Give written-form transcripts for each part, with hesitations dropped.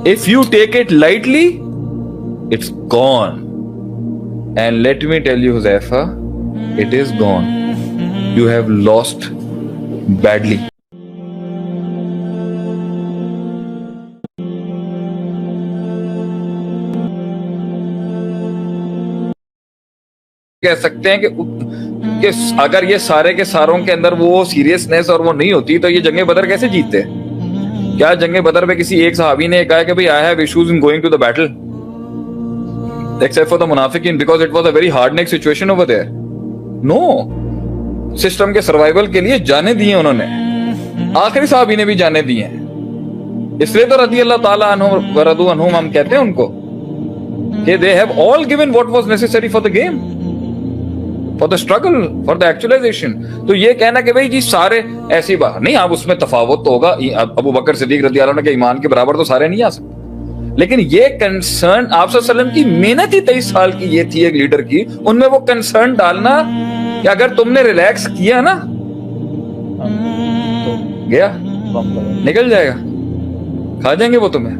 If you take it lightly, it's gone. And let me tell you, Huzaifa, it is gone. You have lost badly. कह सकते हैं कि अगर ये सारे के सारों के अंदर वो सीरियसनेस और वो नहीं होती तो ये जंगे बदर कैसे जीतते? क्या जंगे बदर में किसी एक सहाबी ने कहा कि भाई I have issues in going to the battle except for the मुनाफिकीन because it was a very hard neck situation over there? No, system के सर्वाइवल के लिए जाने दिए उन्होंने, आखिरी सहाबी ने भी जाने दिए हैं। इसलिए तो रज़ी अल्लाह ताला अन्हु व रदू अन्हु हम कहते हैं उनको कि they have all given what was necessary for the game, for the struggle, for the actualisation. तो ये कहना कि भाई जी सारे ऐसी बात नहीं, आप उसमें तफावत तो होगा। अबू बकर सिद्दीक रज़ी अल्लाह अन्हु के ईमान के बराबर तो सारे नहीं आ सकते, लेकिन ये कंसर्न आप सल्लल्लाहु अलैहि वसल्लम की मेहनत ही 23 साल की ये थी एक लीडर की, उनमें वो कंसर्न डालना कि अगर तुमने रिलैक्स किया ना तो गया, निकल जाएगा, खा जाएंगे वो तुम्हें।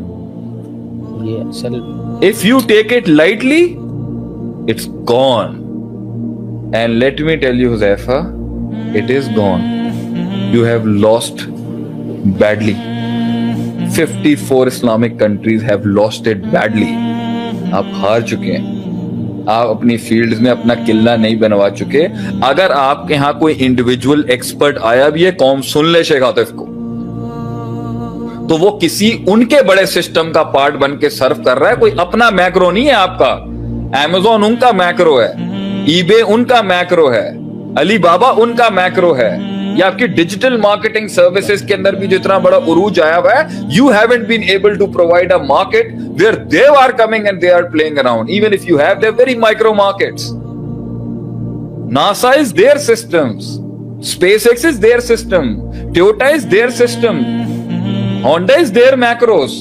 If you take it lightly it's gone, and let me tell you Huzaifa, it is gone. You have lost badly. 54 Islamic countries have lost it badly. आप हार चुके हैं, आप अपनी फील्ड्स में अपना किला नहीं बनवा चुके। अगर आपके यहां कोई इंडिविजुअल एक्सपर्ट आया भी है, कौम सुन ले शेख आतिफ को, तो वो किसी उनके बड़े सिस्टम का पार्ट बन के सर्व कर रहा है, कोई अपना मैक्रो नहीं है आपका। अमेज़न उनका मैक्रो है, ईबे उनका मैक्रो है, अली बाबा उनका मैक्रो है। या आपकी डिजिटल मार्केटिंग सर्विसेज के अंदर भी जितना बड़ा उरूज आया हुआ है, you haven't been able to provide a market where they are coming and they are playing around. Even if you have there very micro markets. NASA is their systems, SpaceX is their system, Toyota is their system, Honda is their macros,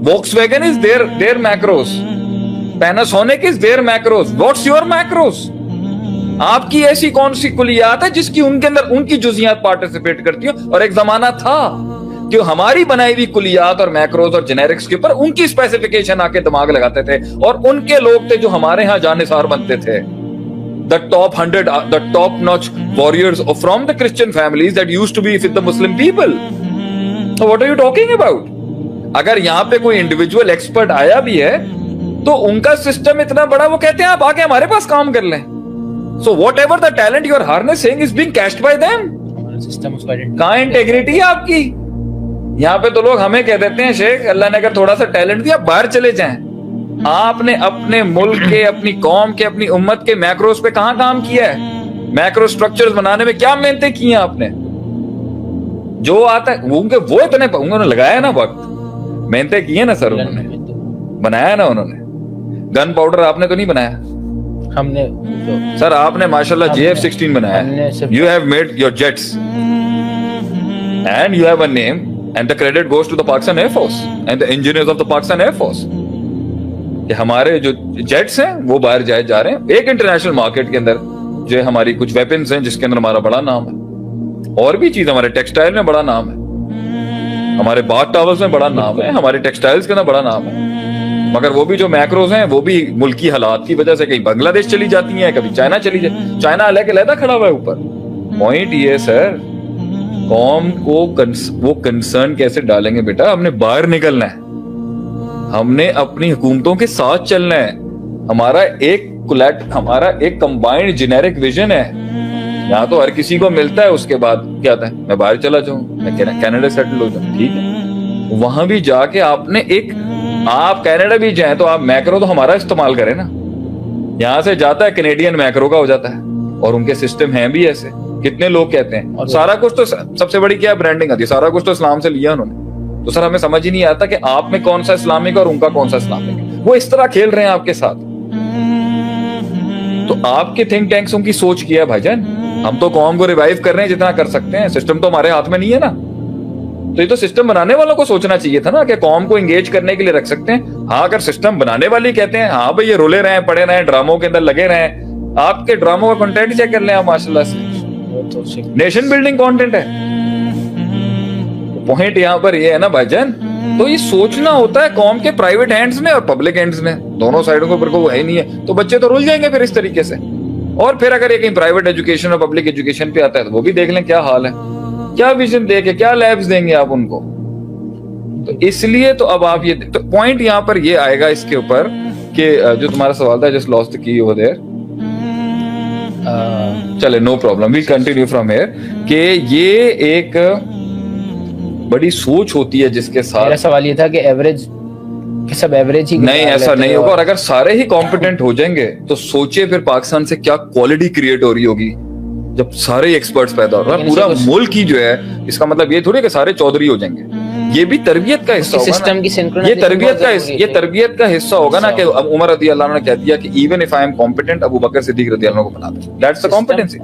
Volkswagen is their macros, Panasonic is their macros. What's your macros? आपकी ऐसी कौन सी कुलियात है जिसकी उनके अंदर उनकी जुजियात participate करती हो? और एक जमाना था कि हमारी बनाई हुई कुलियात और मैक्रोज और जेनेरिक्स के ऊपर उनकी स्पेसिफिकेशन आके दिमाग लगाते थे, और उनके लोग थे जो हमारे यहां जानिसार बनते थे। The top 100, the top notch warriors from the Christian families that used to be with the Muslim people. So what are you talking about? अगर यहाँ पे कोई इंडिविजुअल एक्सपर्ट आया भी है तो उनका सिस्टम इतना बड़ा, वो कहते हैं आप आके हमारे पास काम कर लें। So whatever the talent you are harnessing is being cashed by them. कहाँ इंटेग्रिटी है आपकी? यहाँ पे तो लोग हमें कह देते हैं शेख अल्लाह ने अगर थोड़ा सा टैलेंट दिया बाहर चले जाएं। आपने अपने मुल्क के, अपनी कौम के, अपनी उम्मत के मैक्रोस पे कहाँ काम किया है? मैक्रो स्ट्रक्चर्स बनाने में क्या मेहनतें की हैं आपने? जो आता है वो इतने उन्होंने लगाया ना वक्त, मेहनतें की है ना सर, उन्होंने बनाया ना। उन्होंने गन पाउडर आपने तो नहीं बनाया, हमने सर आपने माशाल्लाह JF-16 बनाया। You have made your jets and you have a name and the credit goes to the Pakistan air force and the engineers of the Pakistan air force. कि हमारे जो जेट्स हैं वो बाहर जा रहे हैं एक इंटरनेशनल मार्केट के अंदर, जो हमारी कुछ वेपन्स हैं जिसके अंदर हमारा बड़ा नाम है, और भी चीज हमारे टेक्सटाइल में बड़ा नाम है, हमारे बाथ टॉवर्स में बड़ा नाम है, हमारे टेक्सटाइल्स के अंदर बड़ा नाम है। मगर वो भी जो मैक्रोज हैं वो भी मुल्की हालात की वजह से कहीं बांग्लादेश चली जाती हैं, कभी चाइना चली जाती। चाइना अलग खड़ा हुआ है ऊपर। पॉइंट ये सर, कौम को वो कंसर्न कैसे डालेंगे बेटा? हमने बाहर निकलना है, हमने अपनी हुकूमतों के साथ चलना है। हमारा एक कंबाइंड जेनेरिक विजन है। यहाँ तो हर किसी को मिलता है, उसके बाद क्या आता है, मैं बाहर चला जाऊं, मैं कनाडा सेटल हो जाऊं। ठीक है, वहां भी जाके आपने आप कनाडा भी जाए तो आप मैक्रो तो हमारा इस्तेमाल करें ना। यहां से जाता है कनेडियन मैक्रो का हो जाता है, और उनके सिस्टम हैं भी ऐसे। कितने लोग कहते हैं, और सारा कुछ तो सबसे बड़ी क्या ब्रांडिंग आती है, सारा कुछ तो इस्लाम से लिया उन्होंने। तो सर हमें समझ ही नहीं आता कि आप में कौन सा इस्लामिक और उनका कौन सा इस्लामिक है। वो इस तरह खेल रहे हैं आपके साथ। तो आपके थिंक टैंक्स की सोच किया भाईजान, हम तो कौम को रिवाइव कर रहे हैं जितना कर सकते हैं। सिस्टम तो हमारे हाथ में नहीं है ना। तो ये तो सिस्टम बनाने वालों को सोचना चाहिए था ना कि कौम को एंगेज करने के लिए रख सकते हैं। हाँ, अगर सिस्टम बनाने वाले कहते हैं हाँ भाई ये रोले रहे, पड़े रहे, ड्रामों के अंदर लगे रहे, आपके ड्रामों का कंटेंट चेक कर लें आप, माशाल्लाह से नेशन बिल्डिंग कंटेंट है। पॉइंट यहाँ पर ये है ना भाईजान तो ये सोचना होता है कौम के प्राइवेट हैंड्स में और पब्लिक हैंड्स में, दोनों साइडों के ऊपर को है ही नहीं है, तो बच्चे तो रुल जाएंगे फिर इस तरीके से। और फिर अगर ये कहीं प्राइवेट एजुकेशन और पब्लिक एजुकेशन पे आता है तो वो भी देख लें क्या हाल है, क्या विजन देके क्या लैब्स देंगे आप उनको। तो इसलिए तो अब आप ये तो पॉइंट यहाँ पर ये आएगा इसके ऊपर कि जो तुम्हारा सवाल था, just lost the key over there, चले no problem, we continue from here, कि ये एक बड़ी सोच होती है जिसके साथ। मेरा सवाल ये था कि एवरेज कि सब एवरेज ही नहीं, ऐसा नहीं होगा। और अगर सारे ही कॉम्पिटेंट हो जाएंगे तो सोचिए फिर पाकिस्तान से क्या क्वालिटी क्रिएट हो रही होगी जब सारे एक्सपर्ट्स पैदा हो रहे हैं। पूरा मुल्क ही जो है, इसका मतलब ये थोड़ी कि सारे चौधरी हो जाएंगे, ये भी तरबियत का हिस्सा होगा सिस्टम की ना। सिंक्रोनाइजेशन ये तरबियत का हिस्सा होगा ना कि अब उमर रज़ी अल्लाह अन्हु ने कह दिया कि even if I am competent, Abu Bakr Siddiq रज़ी अल्लाह अन्हु को बना दो, दैट्स द कॉम्पिटेंसी।